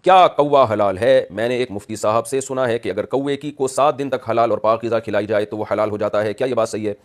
क्या कौवा हलाल है? मैंने एक मुफ्ती साहब से सुना है कि अगर कौवे की को 7 दिन तक हलाल और पाकीज़ा खिलाई जाए तो वो हलाल हो जाता है। क्या ये बात सही है?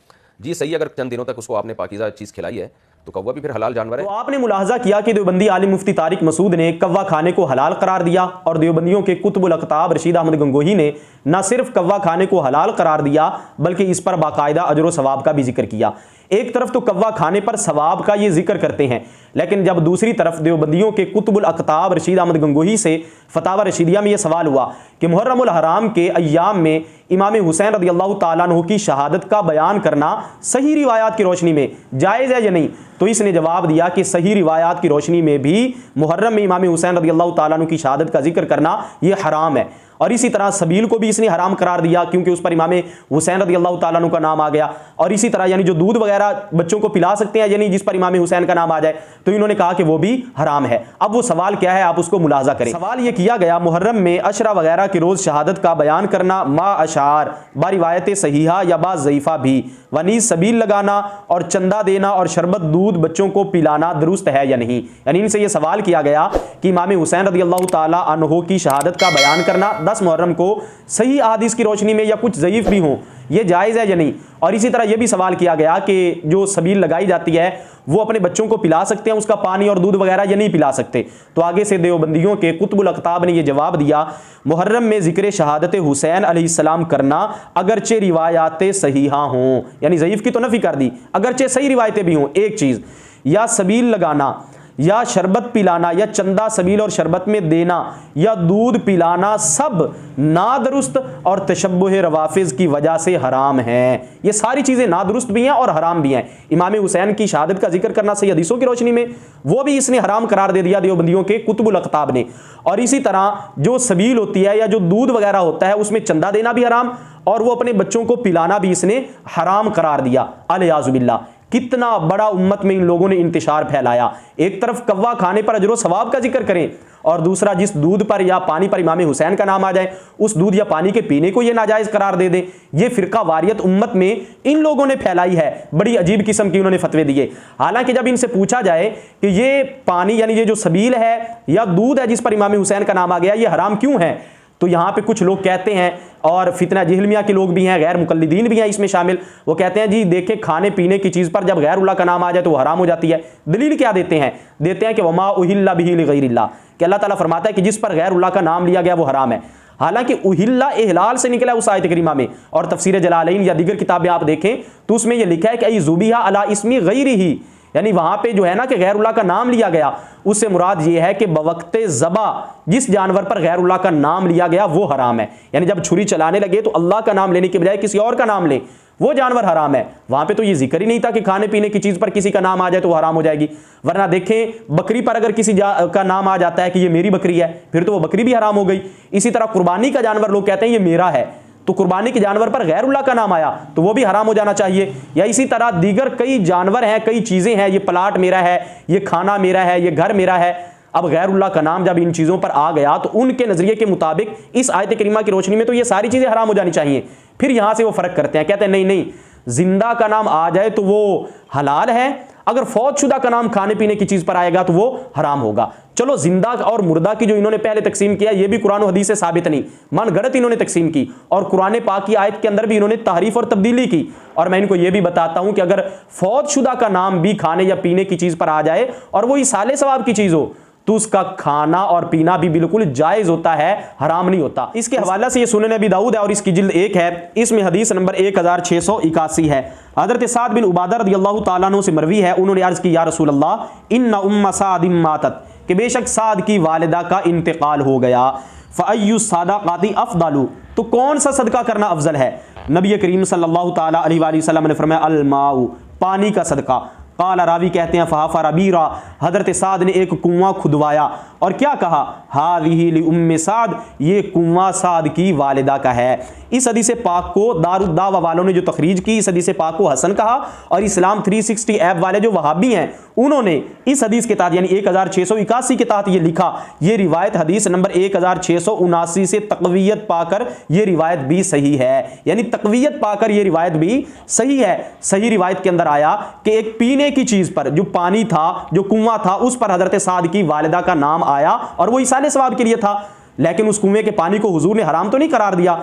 जी सही है। अगर चंद दिनों तक उसको आपने पाकीज़ा चीज़ खिलाई है तो कौवा भी फिर हलाल जानवर है। तो आपने मुलाहजा किया कि देवबंदी आलिम मुफ्ती तारिक मसूद ने कौवा खाने को हलाल करार दिया और देवबंदियों के कुतुबुल अक़ताब रशीद अहमद गंगोही ने न सिर्फ कौवा खाने को हलाल करार दिया बल्कि इस पर बाकायदा अजर व सवाब का भी जिक्र किया। एक तरफ तो कौवा खाने पर सवाब का ये जिक्र करते हैं, लेकिन जब दूसरी तरफ देवबंदियों के कुतुबुल अक़ताब रशीद अहमद गंगोही से फतावा रशीदिया में यह सवाल हुआ कि मुहर्रमुल हराम के अय्याम में इमाम हुसैन रज़ियल्लाहु ताला अन्हु की शहादत का बयान करना सही रिवायात की रोशनी में जायज़ है या नहीं, तो इसने जवाब दिया कि सही रिवायात की रोशनी में भी मुहर्रम में इमाम हुसैन रज़ियल्लाहु ताला अन्हु की शहादत का जिक्र करना यह हराम है। और इसी तरह सबील को भी इसने हराम करार दिया क्योंकि उस पर इमाम हुसैन रज़ियल्लाहु ताला अन्हु का नाम आ गया। और इसी तरह यानी जो दूध वगैरह बच्चों को पिला सकते हैं यानी जिस पर इमाम हुसैन का नाम आ जाए, तो इन्होंने कहा कि वो भी हराम है। अब वो सवाल क्या है, आप उसको मुलाजा करें। सवाल ये किया गया मुहर्रम में अशरा वगैरह के रोज शहादत का बयान करना मा अशार बा रिवायत सहीहा या बा ज़ईफ़ा भी वनीज सबील लगाना और चंदा देना और शरबत दूध बच्चों को पिलाना दुरुस्त है या नहीं। यानी इनसे यह सवाल किया गया कि इमाम हुसैन रज़ियल्लाहु ताला अन्हु की शहादत का बयान करना 10 मुहर्रम को सही अहादीस की रोशनी में या कुछ ज़ईफ़ भी हों, यह जायज़ है या नहीं। और इसी तरह यह भी सवाल किया गया कि जो सबील लगाई जाती है वो अपने बच्चों को पिला सकते हैं उसका पानी और दूध वगैरह या नहीं पिला सकते। तो आगे से देवबंदियों के कुतुबुल अक़ताब ने यह जवाब दिया मुहर्रम में जिक्र शहादत हुसैन अलैहिस्सलाम करना अगरचे रिवायातें सहीहा हों, यानी ज़ईफ़ की तो नफ़ी कर दी, अगरचे सही रिवायतें भी हों, एक चीज़ या सबील लगाना या शरबत पिलाना या चंदा सबील और शरबत में देना या दूध पिलाना सब नादुरुस्त और तशब्बुह रवाफिज़ की वजह से हराम हैं। ये सारी चीज़ें नादुरुस्त भी हैं और हराम भी हैं। इमाम हुसैन की शहादत का जिक्र करना सही हदीसों की रोशनी में वो भी इसने हराम करार दे दिया देवबंदियों के कुतुबुल अक़ताब ने। और इसी तरह जो सबील होती है या जो दूध वगैरह होता है उसमें चंदा देना भी हराम और वो अपने बच्चों को पिलाना भी इसने हराम करार दिया। अलियाज़ु बिल्लाह, कितना बड़ा उम्मत में इन लोगों ने इंतशार फैलाया। एक तरफ कौवा खाने पर अजर व सवाब का जिक्र करें और दूसरा जिस दूध पर या पानी पर इमाम हुसैन का नाम आ जाए उस दूध या पानी के पीने को ये नाजायज़ करार दे दें। ये फ़िरका वारियत उम्मत में इन लोगों ने फैलाई है। बड़ी अजीब किस्म की उन्होंने फतवे दिए। हालांकि जब इनसे पूछा जाए कि ये पानी यानी ये जो सबील है या दूध है जिस पर इमाम हुसैन का नाम आ गया ये हराम क्यों है, तो यहाँ पे कुछ लोग कहते हैं और फितना जहलमिया के लोग भी हैं, गैर मुकल्लिदीन भी हैं इसमें शामिल, वो कहते हैं जी देखें खाने पीने की चीज़ पर जब गैरुल्लाह का नाम आ जाए तो वो हराम हो जाती है। दलील क्या देते हैं? देते हैं कि वमा उहिल्ला बिही लिगैरिल्लाह, कि अल्लाह ताला फरमाता है कि जिस पर गैरुल्लाह का नाम लिया गया वो हराम है। हालांकि उहिल्ला इहलाल से निकला उस आयत करीमा में, और तफसीर जलालैन या दीगर किताबें आप देखें तो उसमें यह लिखा है कि ज़ुबिहा अला इस्मी गैरिही, यानी वहां पे जो है ना कि गैरुल्लाह का नाम लिया गया उससे मुराद ये है कि बवक्ते ज़बा जिस जानवर पर गैरुल्लाह का नाम लिया गया वो हराम है। यानी जब छुरी चलाने लगे तो अल्लाह का नाम लेने के बजाय किसी और का नाम ले, वो जानवर हराम है। वहां पे तो ये जिक्र ही नहीं था कि खाने पीने की चीज पर किसी का नाम आ जाए तो वो हराम हो जाएगी। वरना देखें बकरी पर अगर किसी का नाम आ जाता है कि ये मेरी बकरी है फिर तो वो बकरी भी हराम हो गई। इसी तरह कुर्बानी का जानवर लोग कहते हैं ये मेरा है, तो कुर्बानी के जानवर पर गैरुल्लाह का नाम आया तो वो भी हराम हो जाना चाहिए। या इसी तरह दीगर कई जानवर हैं, कई चीज़ें हैं, ये प्लाट मेरा है, ये खाना मेरा है, ये घर मेरा है। अब गैरुल्लाह का नाम जब इन चीज़ों पर आ गया तो उनके नज़रिए के मुताबिक इस आयत करीमा की रोशनी में तो ये सारी चीज़ें हराम हो जानी चाहिए। फिर यहाँ से वो फ़र्क करते हैं, कहते हैं नहीं नहीं, जिंदा का नाम आ जाए तो वो हलाल है, अगर फौतशुदा का नाम खाने पीने की चीज़ पर आएगा तो वो हराम होगा। चलो जिंदा और मुर्दा की जो इन्होंने पहले तकसीम किया ये भी कुरान और हदीस से साबित नहीं, मन गलत इन्होंने तकसीम की और कुरान पाक की आयत के अंदर भी इन्होंने तारीफ और तब्दीली की। और मैं इनको ये भी बताता हूं कि अगर फौतशुदा का नाम भी खाने या पीने की चीज़ पर आ जाए और वो इसाले सवाब की चीज़ हो तो उसका खाना और पीना भी बिल्कुल जायज़ होता है, हराम नहीं होता। इसके हवाले से ये सुनन अबी दाऊद है और इसकी जिल्द 1 है, इसमें हदीस नंबर 1681 है। हज़रत साद बिन उबादा रज़ियल्लाहु ताला अन्हु से मरवी है, उन्होंने अर्ज़ की या रसूल अल्लाह इन्ना उम्मा सादिम मातत, कि बेशक साद की वालिदा का इंतकाल हो गया। फ़अय्यु सदाक़ाति अफ़दलु, तो कौन सा सदका करना अफजल है? नबी करीम सल्लल्लाहु ताला अलैहि वसल्लम ने फरमाया अल माउ, पानी का सदका। काला रावी कहते हैं फ़हाफ़ा रबीरा, हज़रत साद ने एक कुआं खुदवाया और क्या कहा हाज़िही लि उम्मे साद, ये कुआं साद की वालिदा का है। इस हदीस पाक को दारुद्दावा वालों ने जो तखरीज की इस हदीस पाक को हसन कहा और इस्लाम 360 ऐप वाले जो वहाबी हैं उन्होंने इस हदीस के तहत यानी 1681 के तहत ये लिखा, ये रिवायत हदीस नंबर 1679 से तक़वियत पाकर ये रिवायत भी सही है, यानी तक़वियत पाकर ये रिवायत भी सही है। सही रिवायत के अंदर आया कि एक पीने पीने की चीज पर, जो पानी था, जो कुआं था, उस पर हजरत साद की वालिदा का नाम आया और वो इसाले सवाब के लिए था, लेकिन उस कुएं के पानी को हुजूर ने हराम तो नहीं करार दिया।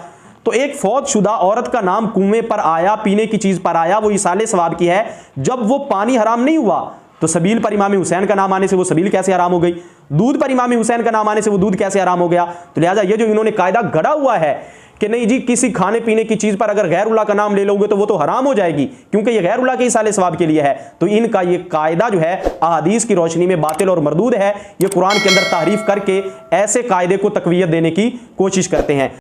तो एक फौतशुदा औरत का नाम कुएं पर आया, पीने की चीज पर आया, वो इसाले सवाब की है। जब वो पानी हराम नहीं हुआ तो सबील पर इमाम हुसैन का नाम आने से वो सबील कैसे हराम हो गई? दूध पर इमाम हुसैन का नाम आने से वो दूध कैसे हराम हो गया? तो लिहाजा ये जो इन्होंने कायदा गढ़ा हुआ है कि नहीं जी, किसी खाने पीने की चीज पर अगर गैरुल्लाह का नाम ले लोगे तो वो तो हराम हो जाएगी, क्योंकि ये गैरुल्लाह के इसाले सवाब के लिए है, तो इनका ये कायदा जो है अहादीस की रोशनी में बातिल और मरदूद है। ये कुरान के अंदर तारीफ करके ऐसे कायदे को तकवीयत देने की कोशिश करते हैं।